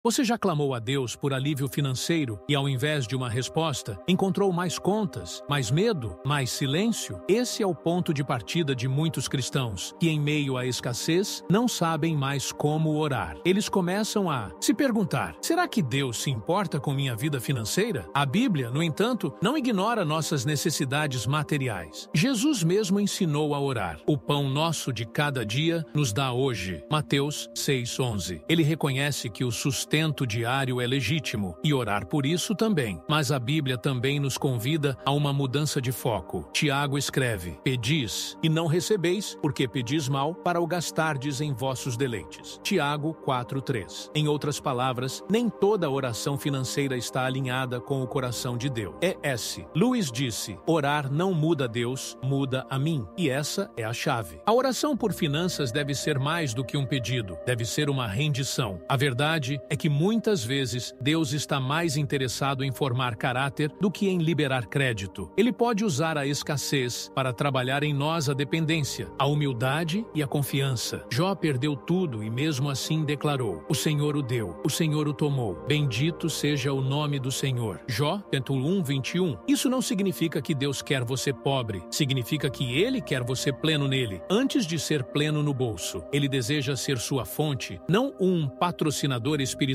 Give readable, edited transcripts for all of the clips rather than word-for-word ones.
Você já clamou a Deus por alívio financeiro e, ao invés de uma resposta, encontrou mais contas, mais medo, mais silêncio? Esse é o ponto de partida de muitos cristãos, que, em meio à escassez, não sabem mais como orar. Eles começam a se perguntar: será que Deus se importa com minha vida financeira? A Bíblia, no entanto, não ignora nossas necessidades materiais. Jesus mesmo ensinou a orar. O pão nosso de cada dia nos dá hoje. Mateus 6:11. Ele reconhece que o sustento diário é legítimo e orar por isso também. Mas a Bíblia também nos convida a uma mudança de foco. Tiago escreve: pedis e não recebeis, porque pedis mal, para o gastardes em vossos deleites. Tiago 4:3. Em outras palavras, nem toda oração financeira está alinhada com o coração de Deus. E.S. Lewis disse: orar não muda Deus, muda a mim. E essa é a chave. A oração por finanças deve ser mais do que um pedido, deve ser uma rendição. A verdade é que muitas vezes Deus está mais interessado em formar caráter do que em liberar crédito. Ele pode usar a escassez para trabalhar em nós a dependência, a humildade e a confiança. Jó perdeu tudo e mesmo assim declarou: o Senhor o deu, o Senhor o tomou. Bendito seja o nome do Senhor. Jó, capítulo 1:21. Isso não significa que Deus quer você pobre. Significa que Ele quer você pleno nele, antes de ser pleno no bolso. Ele deseja ser sua fonte, não um patrocinador espiritual.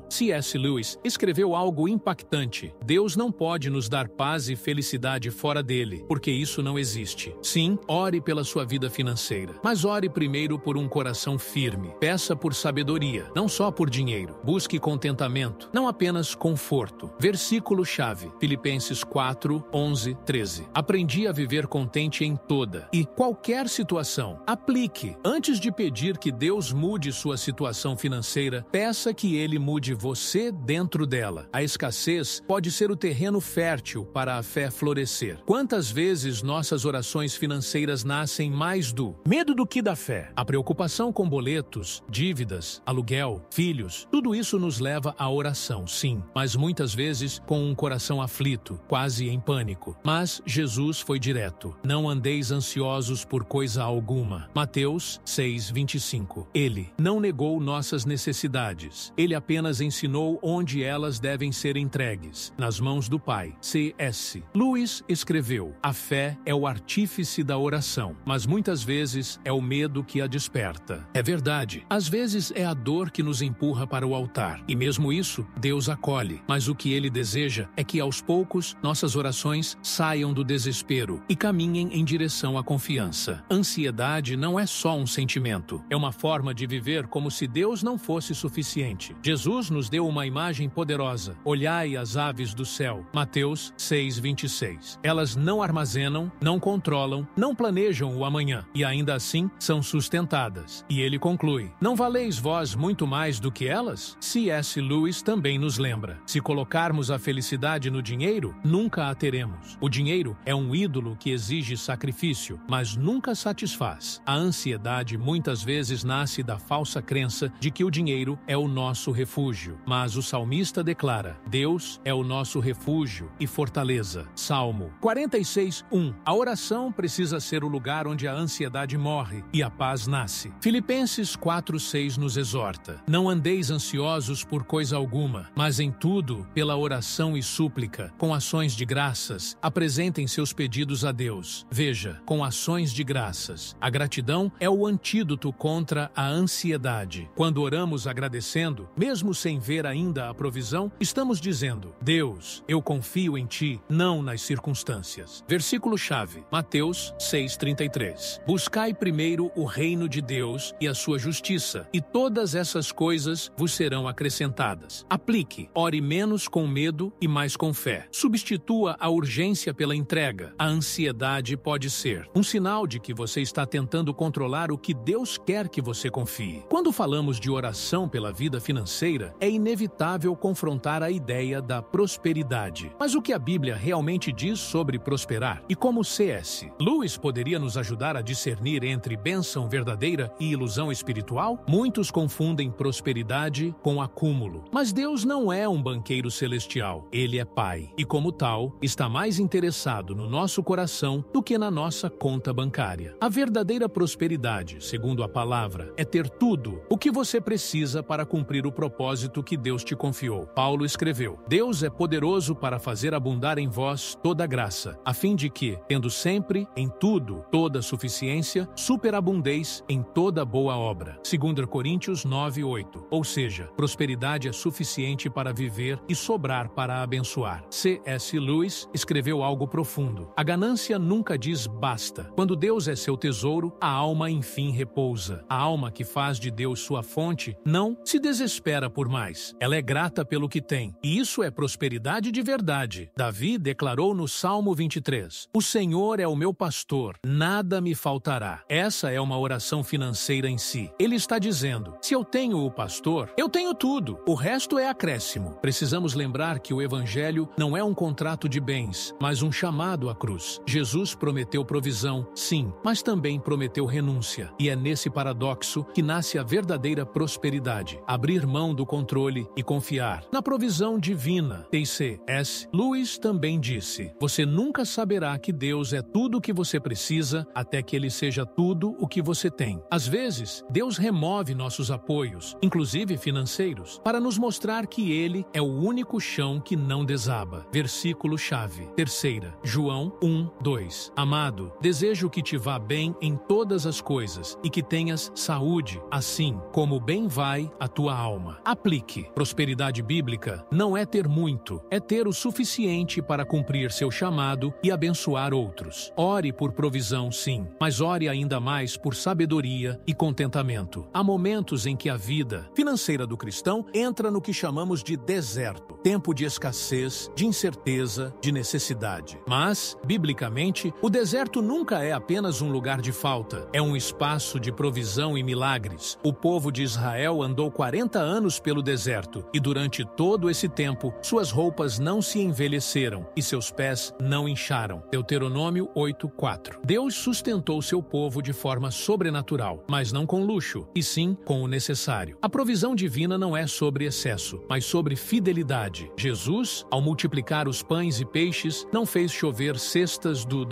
C.S. Lewis escreveu algo impactante: Deus não pode nos dar paz e felicidade fora dele, porque isso não existe. Sim, ore pela sua vida financeira, mas ore primeiro por um coração firme. Peça por sabedoria, não só por dinheiro. Busque contentamento, não apenas conforto. Versículo-chave: Filipenses 4:11-13. Aprendi a viver contente em toda e qualquer situação. Aplique. Antes de pedir que Deus mude sua situação financeira, peça que Ele mude você dentro dela. A escassez pode ser o terreno fértil para a fé florescer. Quantas vezes nossas orações financeiras nascem mais do medo do que da fé? A preocupação com boletos, dívidas, aluguel, filhos, tudo isso nos leva à oração, sim, mas muitas vezes com um coração aflito, quase em pânico. Mas Jesus foi direto: não andeis ansiosos por coisa alguma. Mateus 6:25. Ele não negou nossas necessidades. Ele apenas ensinou onde elas devem ser entregues, nas mãos do Pai. C.S. Lewis escreveu: a fé é o artífice da oração, mas muitas vezes é o medo que a desperta. É verdade, às vezes é a dor que nos empurra para o altar, e mesmo isso, Deus acolhe, mas o que Ele deseja é que aos poucos nossas orações saiam do desespero e caminhem em direção à confiança. Ansiedade não é só um sentimento, é uma forma de viver como se Deus não fosse suficiente. Jesus nos deu uma imagem poderosa: olhai as aves do céu. Mateus 6:26. Elas não armazenam, não controlam, não planejam o amanhã, e ainda assim são sustentadas. E ele conclui: não valeis vós muito mais do que elas? C.S. Lewis também nos lembra: se colocarmos a felicidade no dinheiro, nunca a teremos. O dinheiro é um ídolo que exige sacrifício, mas nunca satisfaz. A ansiedade muitas vezes nasce da falsa crença de que o dinheiro é o nosso refúgio. Mas o salmista declara: Deus é o nosso refúgio e fortaleza. Salmo 46:1. A oração precisa ser o lugar onde a ansiedade morre e a paz nasce. Filipenses 4:6 nos exorta: não andeis ansiosos por coisa alguma, mas em tudo, pela oração e súplica, com ações de graças, apresentem seus pedidos a Deus. Veja, com ações de graças. A gratidão é o antídoto contra a ansiedade. Quando oramos agradecendo, mesmo sem ver ainda a provisão, estamos dizendo: Deus, eu confio em Ti, não nas circunstâncias. Versículo-chave: Mateus 6:33. Buscai primeiro o reino de Deus e a sua justiça, e todas essas coisas vos serão acrescentadas. Aplique. Ore menos com medo e mais com fé. Substitua a urgência pela entrega. A ansiedade pode ser um sinal de que você está tentando controlar o que Deus quer que você confie. Quando falamos de oração pela vida financeira, é inevitável confrontar a ideia da prosperidade. Mas o que a Bíblia realmente diz sobre prosperar? E como C.S. Lewis poderia nos ajudar a discernir entre bênção verdadeira e ilusão espiritual? Muitos confundem prosperidade com acúmulo. Mas Deus não é um banqueiro celestial. Ele é Pai. E como tal, está mais interessado no nosso coração do que na nossa conta bancária. A verdadeira prosperidade, segundo a palavra, é ter tudo o que você precisa para cumprir o propósito que Deus te confiou. Paulo escreveu: Deus é poderoso para fazer abundar em vós toda graça, a fim de que, tendo sempre, em tudo, toda suficiência, superabundeis em toda boa obra. 2 Coríntios 9:8. Ou seja, prosperidade é suficiente para viver e sobrar para abençoar. C.S. Lewis escreveu algo profundo: a ganância nunca diz basta. Quando Deus é seu tesouro, a alma enfim repousa. A alma que faz de Deus sua fonte não se desespera por mais. Ela é grata pelo que tem. E isso é prosperidade de verdade. Davi declarou no Salmo 23: O Senhor é o meu pastor, nada me faltará. Essa é uma oração financeira em si. Ele está dizendo: se eu tenho o pastor, eu tenho tudo. O resto é acréscimo. Precisamos lembrar que o Evangelho não é um contrato de bens, mas um chamado à cruz. Jesus prometeu provisão, sim, mas também prometeu renúncia. E é nesse paradoxo que nasce a verdadeira prosperidade. Abrir mão do controle e confiar na provisão divina. C.S. Lewis também disse: você nunca saberá que Deus é tudo o que você precisa até que Ele seja tudo o que você tem. Às vezes, Deus remove nossos apoios, inclusive financeiros, para nos mostrar que Ele é o único chão que não desaba. Versículo-chave. 3, João 1:2. Amado, desejo que te vá bem em todas as coisas e que tenhas saúde, assim como bem vai a tua alma. Aplique. Prosperidade bíblica não é ter muito, é ter o suficiente para cumprir seu chamado e abençoar outros. Ore por provisão, sim, mas ore ainda mais por sabedoria e contentamento. Há momentos em que a vida financeira do cristão entra no que chamamos de deserto, tempo de escassez, de incerteza, de necessidade. Mas, biblicamente, o deserto nunca é apenas um lugar de falta, é um espaço de provisão e milagres. O povo de Israel andou 40 anos pelo deserto e durante todo esse tempo, suas roupas não se envelheceram e seus pés não incharam. Deuteronômio 8:4. Deus sustentou seu povo de forma sobrenatural, mas não com luxo, e sim com o necessário. A provisão divina não é sobre excesso, mas sobre fidelidade. Jesus, ao multiplicar os pães e peixes, não fez chover cestas do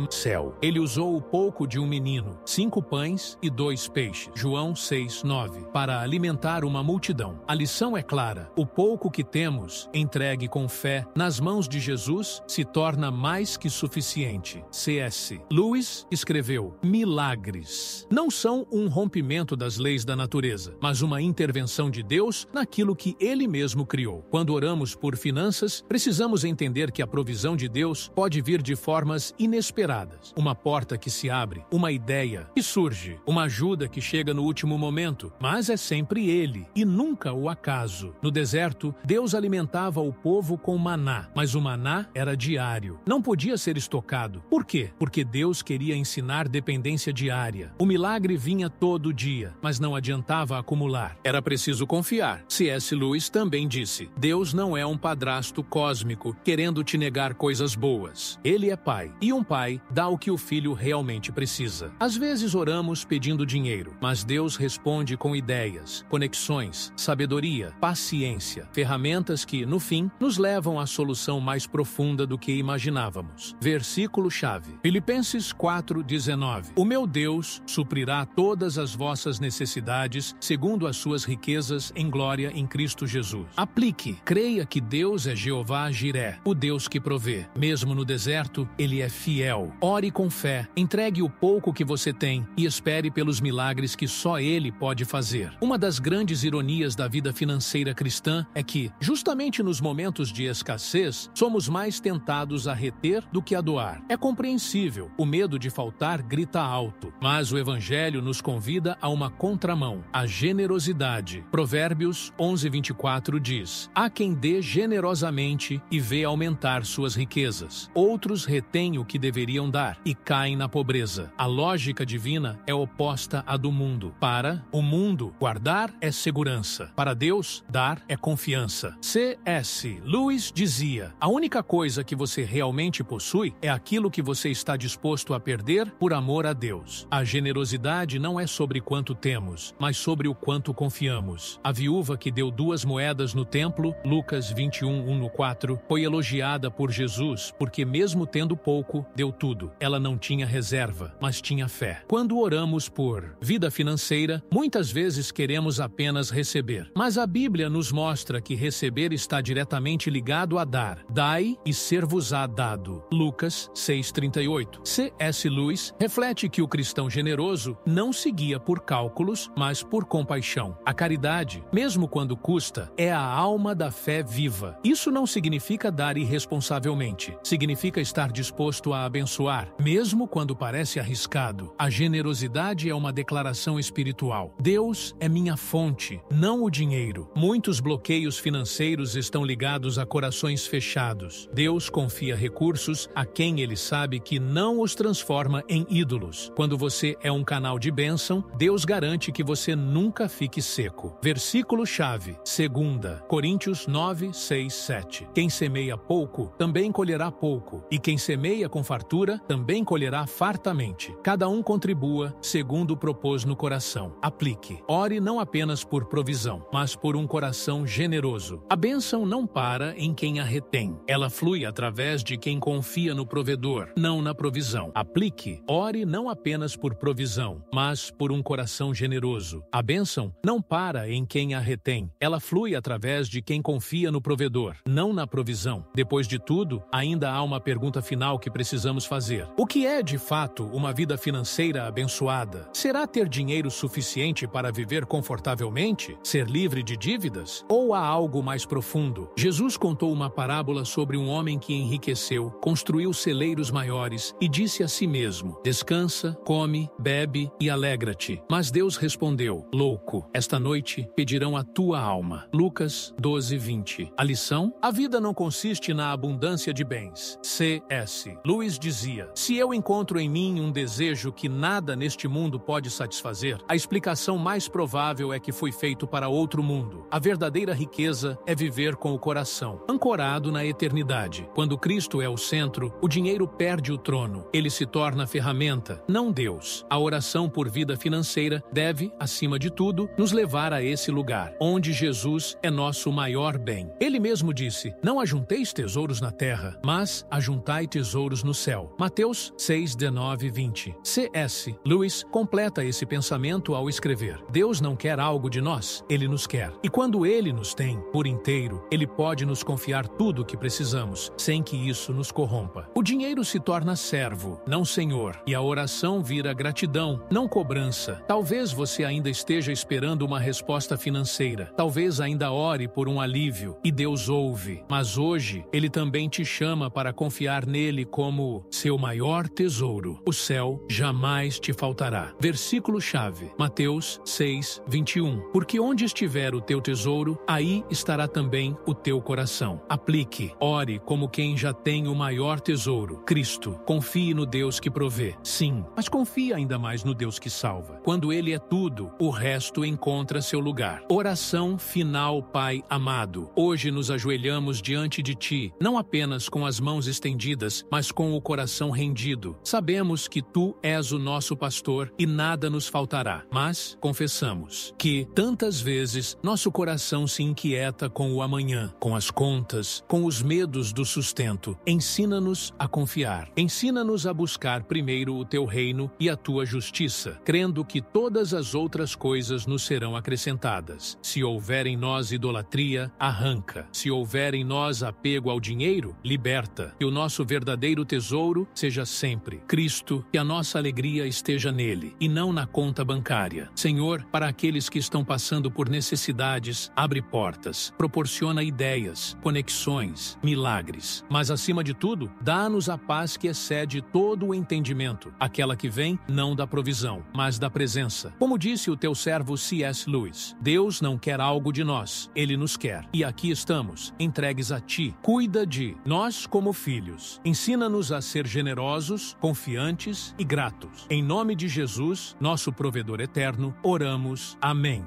céu. Ele usou o pouco de um menino, 5 pães e 2 peixes, João 6:9, para alimentar uma multidão. A lição é clara: o pouco que temos, entregue com fé nas mãos de Jesus, se torna mais que suficiente. C.S. Lewis escreveu: milagres não são um rompimento das leis da natureza, mas uma intervenção de Deus naquilo que Ele mesmo criou. Quando oramos por finanças, precisamos entender que a provisão de Deus pode vir de formas inesperadas. Uma porta que se abre, uma ideia que surge, uma ajuda que chega no último momento, mas é sempre Ele e nunca o acaso. No deserto, Deus alimentava o povo com maná, mas o maná era diário. Não podia ser estocado. Por quê? Porque Deus queria ensinar dependência diária. O milagre vinha todo dia, mas não adiantava acumular. Era preciso confiar. C.S. Lewis também disse: Deus não é um padrasto cósmico querendo te negar coisas boas. Ele é pai, e um pai dá o que o filho realmente precisa. Às vezes oramos pedindo dinheiro, mas Deus responde com ideias, conexões, sabedoria, paciência, ferramentas que, no fim, nos levam à solução mais profunda do que imaginávamos. Versículo-chave. Filipenses 4:19. O meu Deus suprirá todas as vossas necessidades segundo as suas riquezas em glória em Cristo Jesus. Aplique. Creia que Deus é Jeová Jiré, o Deus que provê. Mesmo no deserto, Ele é fiel. Ore com fé, entregue o pouco que você tem e espere pelos milagres que só Ele pode fazer. Uma das grandes ironias da vida financeira cristã é que, justamente nos momentos de escassez, somos mais tentados a reter do que a doar. É compreensível. O medo de faltar grita alto. Mas o Evangelho nos convida a uma contramão, a generosidade. Provérbios 11:24 diz: há quem dê generosamente e vê aumentar suas riquezas. Outros retêm o que deveriam dar e caem na pobreza. A lógica divina é oposta à do mundo. Para o mundo, guardar é segurança. Para Deus, dar é confiança. C.S. Lewis dizia: a única coisa que você realmente possui é aquilo que você está disposto a perder por amor a Deus. A generosidade não é sobre quanto temos, mas sobre o quanto confiamos. A viúva que deu 2 moedas no templo Lucas 21:1-4, foi elogiada por Jesus porque mesmo tendo pouco, deu tudo. Ela não tinha reserva, mas tinha fé. Quando oramos por vida financeira, muitas vezes queremos apenas receber. Mas a Bíblia nos mostra que receber está diretamente ligado a dar. Dai e ser-vos-á dado. Lucas 6:38. C.S. Lewis reflete que o cristão generoso não se guia por cálculos, mas por compaixão. A caridade, mesmo quando custa, é a alma da fé viva. Isso não significa dar irresponsavelmente. Significa estar disposto a abençoar, mesmo quando parece arriscado. A generosidade é uma declaração espiritual. Deus é minha fonte, não o dinheiro. Muitos bloqueios financeiros estão ligados a corações fechados. Deus confia recursos a quem ele sabe que não os transforma em ídolos. Quando você é um canal de bênção, Deus garante que você nunca fique seco. Versículo-chave, 2 Coríntios 9:6-7. Quem semeia pouco, também colherá pouco, e quem semeia com fartura, também colherá fartamente. Cada um contribua segundo propôs no coração. Aplique. Ore não apenas por provisão, mas por um coração generoso. A bênção não para em quem a retém. Ela flui através de quem confia no provedor, não na provisão. Aplique. Ore não apenas por provisão, mas por um coração generoso. A bênção não para em quem a retém. Ela flui através de quem confia no provedor, não na provisão. Depois de tudo, ainda há uma pergunta final que precisamos fazer. O que é, de fato, uma vida financeira abençoada? Será ter dinheiro suficiente para viver confortavelmente? Ser livre de dívidas? Ou há algo mais profundo? Jesus contou uma parábola sobre um homem que enriqueceu, construiu celeiros maiores e disse a si mesmo: descansa, come, bebe e alegra-te. Mas Deus respondeu: louco, esta noite pedirão a tua alma. Lucas 12:20. A lição? A vida não consiste na abundância de bens. C.S. Lewis dizia: se eu encontro em mim um desejo que nada neste mundo pode satisfazer, a explicação mais provável é que fui feito para outro mundo. A verdadeira riqueza é viver com o coração ancorado na eternidade. Quando Cristo é o centro, o dinheiro perde o trono. Ele se torna ferramenta, não Deus. A oração por vida financeira deve, acima de tudo, nos levar a esse lugar, onde Jesus é nosso maior bem. Ele mesmo disse: não ajunteis tesouros na terra, mas ajuntai tesouros no céu. Mateus 6:19-20. C.S. Lewis completa esse pensamento ao escrever: Deus não quer algo de nós, Ele nos quer. E quando Ele nos tem por inteiro, Ele pode nos confiar tudo o que precisamos, sem que isso nos corrompa. O dinheiro se torna servo, não senhor, e a oração vira gratidão, não cobrança. Talvez você ainda esteja esperando uma resposta financeira. Talvez ainda ore por um alívio, e Deus ouve. Mas hoje, Ele também te chama para confiar nele como seu maior tesouro. O céu jamais te faltará. Versículo-chave, Mateus 6:21. Porque onde estiver o teu tesouro, aí estará também o teu coração. Aplique. Ore como quem já tem o maior tesouro, Cristo. Confie no Deus que provê. Sim, mas confie ainda mais no Deus que salva. Quando Ele é tudo, o resto encontra seu lugar. Oração final, Pai amado. Hoje nos ajoelhamos diante de Ti, não apenas com as mãos estendidas, mas com o coração rendido. Sabemos que Tu és o nosso pastor e nada nos faltará. Mas confessamos que, tantas vezes, nosso coração se inquieta com o amanhã, com as contas, com os medos do sustento. Ensina-nos a confiar. Ensina-nos a buscar primeiro o Teu reino e a Tua justiça, crendo que todas as outras coisas nos serão acrescentadas. Se houver em nós idolatria, arranca. Se houver em nós apego ao dinheiro, liberta. Que o nosso verdadeiro tesouro seja sempre Cristo, que a nossa alegria esteja nele e não na conta bancária. Senhor, para aqueles que estão passando por necessidades, abre portas, proporciona ideias, conexões, milagres. Mas acima de tudo, dá-nos a paz que excede todo o entendimento, aquela que vem não da provisão, mas da presença. Como disse o teu servo C.S. Lewis, Deus não quer algo de nós, Ele nos quer. E aqui estamos, entregues a Ti. Cuida de nós como filhos. Ensina-nos a ser generosos, confiantes e gratos. Em nome de Jesus, nosso provedor eterno, oramos. Amém.